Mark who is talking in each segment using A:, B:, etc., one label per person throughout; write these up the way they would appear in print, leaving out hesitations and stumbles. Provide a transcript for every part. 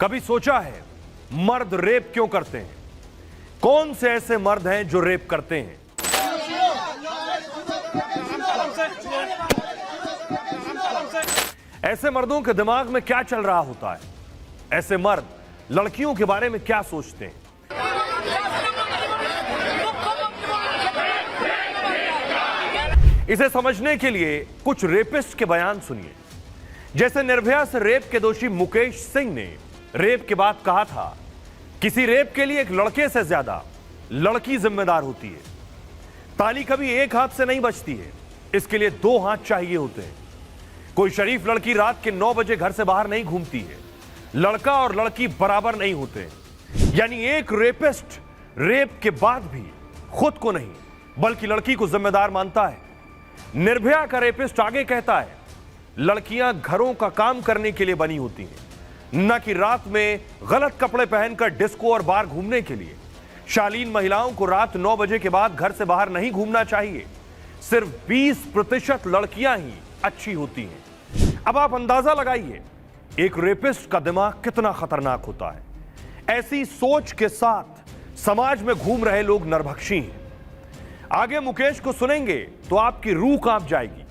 A: कभी सोचा है मर्द रेप क्यों करते हैं? कौन से ऐसे मर्द हैं जो रेप करते हैं? ऐसे मर्दों के दिमाग में क्या चल रहा होता है? ऐसे मर्द लड़कियों के बारे में क्या सोचते हैं? इसे समझने के लिए कुछ रेपिस्ट के बयान सुनिए। जैसे निर्भया से रेप के दोषी मुकेश सिंह ने रेप के बाद कहा था, किसी रेप के लिए एक लड़के से ज्यादा लड़की जिम्मेदार होती है। ताली कभी एक हाथ से नहीं बजती है, इसके लिए दो हाथ चाहिए होते हैं। कोई शरीफ लड़की रात के 9 बजे घर से बाहर नहीं घूमती है। लड़का और लड़की बराबर नहीं होते। यानी एक रेपिस्ट रेप के बाद भी खुद को नहीं बल्कि लड़की को जिम्मेदार मानता है। निर्भया का रेपिस्ट आगे कहता है, लड़कियां घरों का काम करने के लिए बनी होती हैं, न कि रात में गलत कपड़े पहनकर डिस्को और बार घूमने के लिए। शालीन महिलाओं को रात 9 बजे के बाद घर से बाहर नहीं घूमना चाहिए। सिर्फ 20% लड़कियां ही अच्छी होती हैं। अब आप अंदाजा लगाइए एक रेपिस्ट का दिमाग कितना खतरनाक होता है। ऐसी सोच के साथ समाज में घूम रहे लोग नरभक्षी हैं। आगे मुकेश को सुनेंगे तो आपकी रूह कांप जाएगी।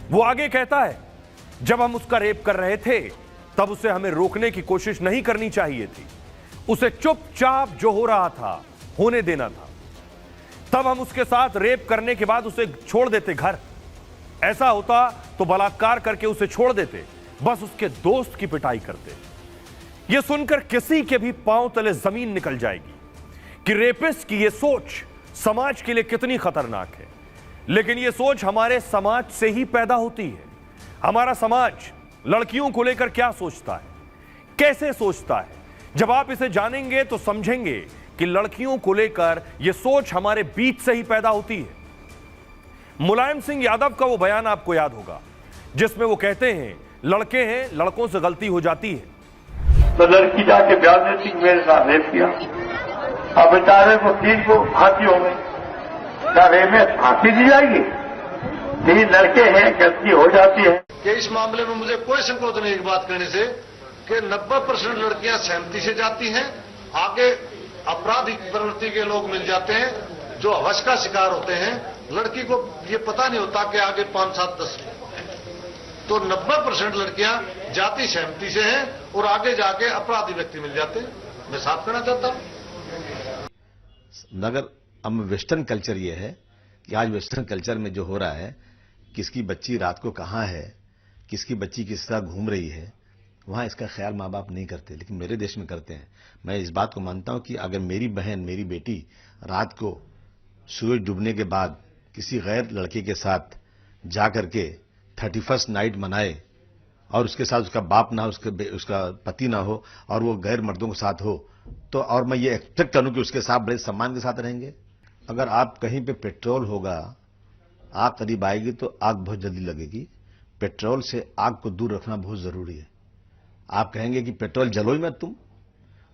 A: वो आगे कहता है, जब हम उसका रेप कर रहे थे तब उसे हमें रोकने की कोशिश नहीं करनी चाहिए थी। उसे चुपचाप जो हो रहा था होने देना था। तब हम उसके साथ रेप करने के बाद उसे छोड़ देते घर। ऐसा होता तो बलात्कार करके उसे छोड़ देते, बस उसके दोस्त की पिटाई करते। यह सुनकर किसी के भी पांव तले जमीन निकल जाएगी कि रेपिस्ट की यह सोच समाज के लिए कितनी खतरनाक है। लेकिन यह सोच हमारे समाज से ही पैदा होती है। हमारा समाज लड़कियों को लेकर क्या सोचता है, कैसे सोचता है, जब आप इसे जानेंगे तो समझेंगे कि लड़कियों को लेकर यह सोच हमारे बीच से ही पैदा होती है। मुलायम सिंह यादव का वो बयान आपको याद होगा जिसमें वो कहते हैं, लड़के हैं, लड़कों से गलती हो जाती है।
B: तो लड़की जाके बयान देती कि मेरे साथ रेप किया। अब बेचारे को 3 को फांसी हो गई। क्या रेप में फांसी दी जाएगी? 3 लड़के हैं, गलती हो जाती है।
C: कि इस मामले में मुझे कोई संकोच नहीं एक बात कहने से कि 90% लड़कियां सहमति से जाती हैं। आगे आपराधिक प्रवृत्ति के लोग मिल जाते हैं जो हवस का शिकार होते हैं। लड़की को ये पता नहीं होता कि आगे 5, 7, 10 तो 90% लड़कियां जाति सहमति से हैं और आगे जाके अपराधी व्यक्ति मिल जाते हैं। मैं साफ कहना चाहता हूं।
D: मगर अब वेस्टर्न कल्चर ये है कि आज वेस्टर्न कल्चर में जो हो रहा है, किसकी बच्ची रात को कहां है, किसकी बच्ची किस तरह घूम रही है, वहां इसका ख्याल माँ बाप नहीं करते, लेकिन मेरे देश में करते हैं। मैं इस बात को मानता हूं कि अगर मेरी बहन, मेरी बेटी रात को सूरज डूबने के बाद किसी गैर लड़के के साथ जा करके 31st नाइट मनाए और उसके साथ उसका बाप ना हो, उसका पति ना हो और वो गैर मर्दों के साथ हो, तो और मैं ये एक्सपेक्ट करूं कि उसके साथ बड़े सम्मान के साथ रहेंगे। अगर आप कहीं पे पेट्रोल होगा, आग करीब आएगी तो आग बहुत जल्दी लगेगी। पेट्रोल से आग को दूर रखना बहुत जरूरी है। आप कहेंगे कि पेट्रोल जलो ही मत तुम,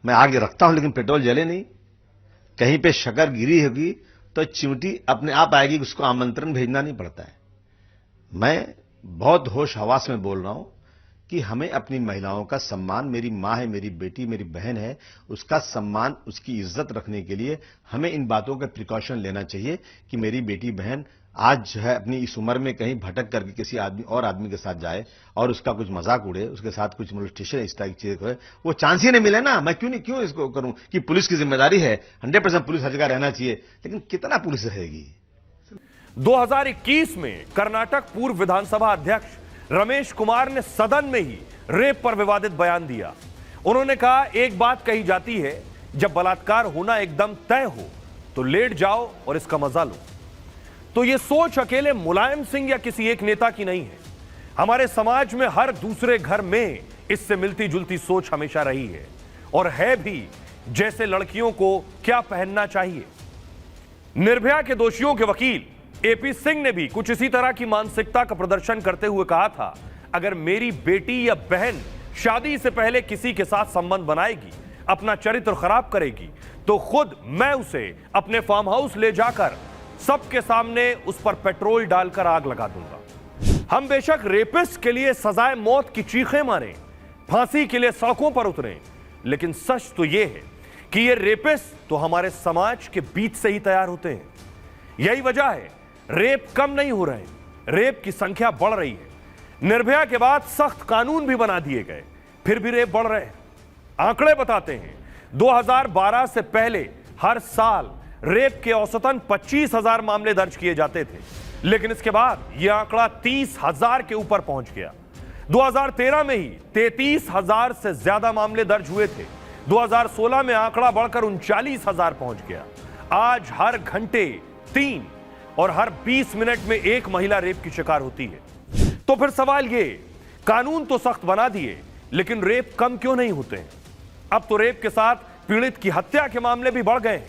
D: मैं आग रखता हूं लेकिन पेट्रोल जले नहीं। कहीं पे शक्कर गिरी होगी तो चिमटी अपने आप आएगी, उसको आमंत्रण भेजना नहीं पड़ता है। मैं बहुत होश हवास में बोल रहा हूं कि हमें अपनी महिलाओं का सम्मान, मेरी मां है, मेरी बेटी, मेरी बहन है, उसका सम्मान, उसकी इज्जत रखने के लिए हमें इन बातों का प्रिकॉशन लेना चाहिए कि मेरी बेटी बहन आज जो है अपनी इस उम्र में कहीं भटक करके किसी आदमी के साथ जाए और उसका कुछ मजाक उड़े, उसके साथ कुछ मोलेस्टेशन इस तरह की चीजें करे, वो चांस ही नहीं मिले ना। मैं क्यों इसको करूं कि पुलिस की जिम्मेदारी है, 100% पुलिस हर जगह रहना चाहिए, लेकिन कितना पुलिस रहेगी।
A: 2021 में कर्नाटक पूर्व विधानसभा अध्यक्ष रमेश कुमार ने सदन में ही रेप पर विवादित बयान दिया। उन्होंने कहा, एक बात कही जाती है, जब बलात्कार होना एकदम तय हो तो लेट जाओ और इसका मजा लो। तो यह सोच अकेले मुलायम सिंह या किसी एक नेता की नहीं है। हमारे समाज में हर दूसरे घर में इससे मिलती जुलती सोच हमेशा रही है और है भी। जैसे लड़कियों को क्या पहनना चाहिए। निर्भया के दोषियों के वकील एपी सिंह ने भी कुछ इसी तरह की मानसिकता का प्रदर्शन करते हुए कहा था, अगर मेरी बेटी या बहन शादी से पहले किसी के साथ संबंध बनाएगी, अपना चरित्र खराब करेगी, तो खुद मैं उसे अपने फार्म हाउस ले जाकर सबके सामने उस पर पेट्रोल डालकर आग लगा दूंगा। हम बेशक रेपिस्ट के लिए सजाए मौत की चीखें मारें, फांसी के लिए सड़कों पर उतरें, लेकिन सच तो यह है कि ये रेपिस्ट तो हमारे समाज के बीच से ही तैयार होते हैं। यही वजह है रेप कम नहीं हो रहे हैं, रेप की संख्या बढ़ रही है। निर्भया के बाद सख्त कानून भी बना दिए गए, फिर भी रेप बढ़ रहे हैं। आंकड़े बताते हैं 2012 से पहले हर साल रेप के औसतन 25,000 मामले दर्ज किए जाते थे, लेकिन इसके बाद यह आंकड़ा 30,000 के ऊपर पहुंच गया। 2013 में ही 33,000 से ज्यादा मामले दर्ज हुए थे। 2016 में आंकड़ा बढ़कर 39,000 पहुंच गया। आज हर घंटे 3 और हर 20 मिनट में एक महिला रेप की शिकार होती है। तो फिर सवाल ये, कानून तो सख्त बना दिए, लेकिन रेप कम क्यों नहीं होते हैं? अब तो रेप के साथ पीड़ित की हत्या के मामले भी बढ़ गए।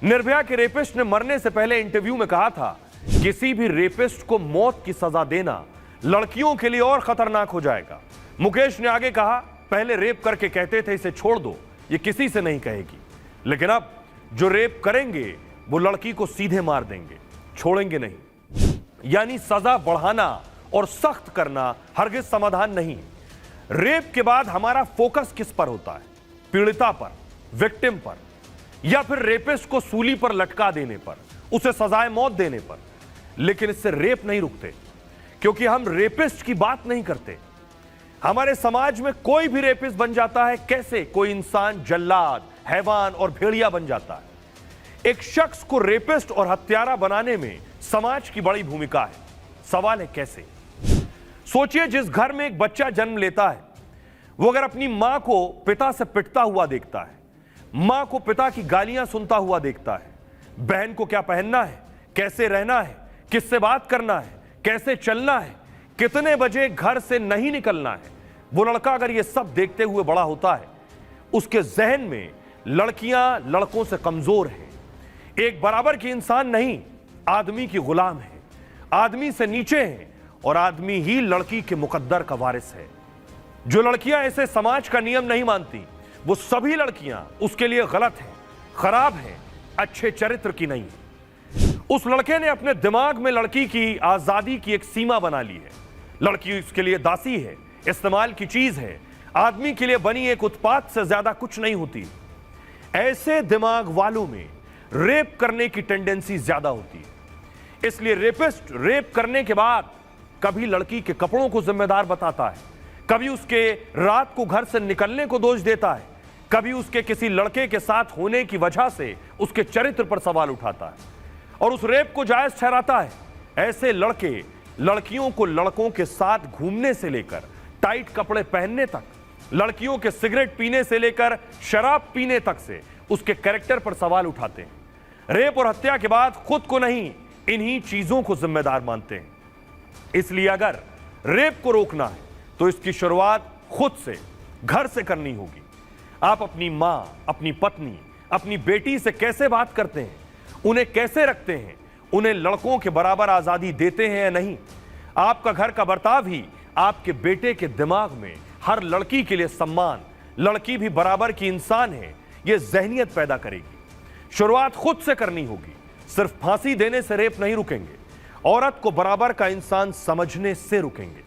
A: निर्भया के रेपिस्ट ने मरने से पहले इंटरव्यू में कहा था, किसी भी रेपिस्ट को मौत की सजा देना लड़कियों के लिए और खतरनाक हो जाएगा। मुकेश ने आगे कहा, पहले रेप करके कहते थे इसे छोड़ दो, ये किसी से नहीं कहेगी, लेकिन अब जो रेप करेंगे वो लड़की को सीधे मार देंगे, छोड़ेंगे नहीं। यानी सजा बढ़ाना और सख्त करना हरगिज समाधान नहीं। रेप के बाद हमारा फोकस किस पर होता है? पीड़िता पर, विक्टिम पर, या फिर रेपिस्ट को सूली पर लटका देने पर, उसे सजाए मौत देने पर। लेकिन इससे रेप नहीं रुकते, क्योंकि हम रेपिस्ट की बात नहीं करते। हमारे समाज में कोई भी रेपिस्ट बन जाता है। कैसे कोई इंसान जल्लाद, हैवान और भेड़िया बन जाता है। एक शख्स को रेपिस्ट और हत्यारा बनाने में समाज की बड़ी भूमिका है। सवाल है कैसे? सोचिए, जिस घर में एक बच्चा जन्म लेता है, वो अगर अपनी मां को पिता से पिटता हुआ देखता है, मां को पिता की गालियां सुनता हुआ देखता है, बहन को क्या पहनना है, कैसे रहना है, किससे बात करना है, कैसे चलना है, कितने बजे घर से नहीं निकलना है, वो लड़का अगर ये सब देखते हुए बड़ा होता है, उसके जहन में लड़कियां लड़कों से कमजोर हैं, एक बराबर की इंसान नहीं, आदमी की गुलाम है, आदमी से नीचे है, और आदमी ही लड़की के मुकद्दर का वारिस है। जो लड़कियां ऐसे समाज का नियम नहीं मानती, वो सभी लड़कियां उसके लिए गलत हैं, खराब हैं, अच्छे चरित्र की नहीं। उस लड़के ने अपने दिमाग में लड़की की आजादी की एक सीमा बना ली है। लड़की उसके लिए दासी है, इस्तेमाल की चीज है, आदमी के लिए बनी एक उत्पाद से ज्यादा कुछ नहीं होती। ऐसे दिमाग वालों में रेप करने की टेंडेंसी ज्यादा होती है। इसलिए रेपिस्ट रेप करने के बाद कभी लड़की के कपड़ों को जिम्मेदार बताता है, कभी उसके रात को घर से निकलने को दोष देता है, कभी उसके किसी लड़के के साथ होने की वजह से उसके चरित्र पर सवाल उठाता है और उस रेप को जायज ठहराता है। ऐसे लड़के लड़कियों को लड़कों के साथ घूमने से लेकर टाइट कपड़े पहनने तक, लड़कियों के सिगरेट पीने से लेकर शराब पीने तक से उसके कैरेक्टर पर सवाल उठाते हैं। रेप और हत्या के बाद खुद को नहीं, इन्हीं चीजों को जिम्मेदार मानते हैं। इसलिए अगर रेप को रोकना है तो इसकी शुरुआत खुद से, घर से करनी होगी। आप अपनी मां, अपनी पत्नी, अपनी बेटी से कैसे बात करते हैं, उन्हें कैसे रखते हैं, उन्हें लड़कों के बराबर आजादी देते हैं या नहीं? आपका घर का बर्ताव ही आपके बेटे के दिमाग में हर लड़की के लिए सम्मान, लड़की भी बराबर की इंसान है, यह जहनियत पैदा करेगी। शुरुआत खुद से करनी होगी। सिर्फ फांसी देने से रेप नहीं रुकेंगे, औरत को बराबर का इंसान समझने से रुकेंगे।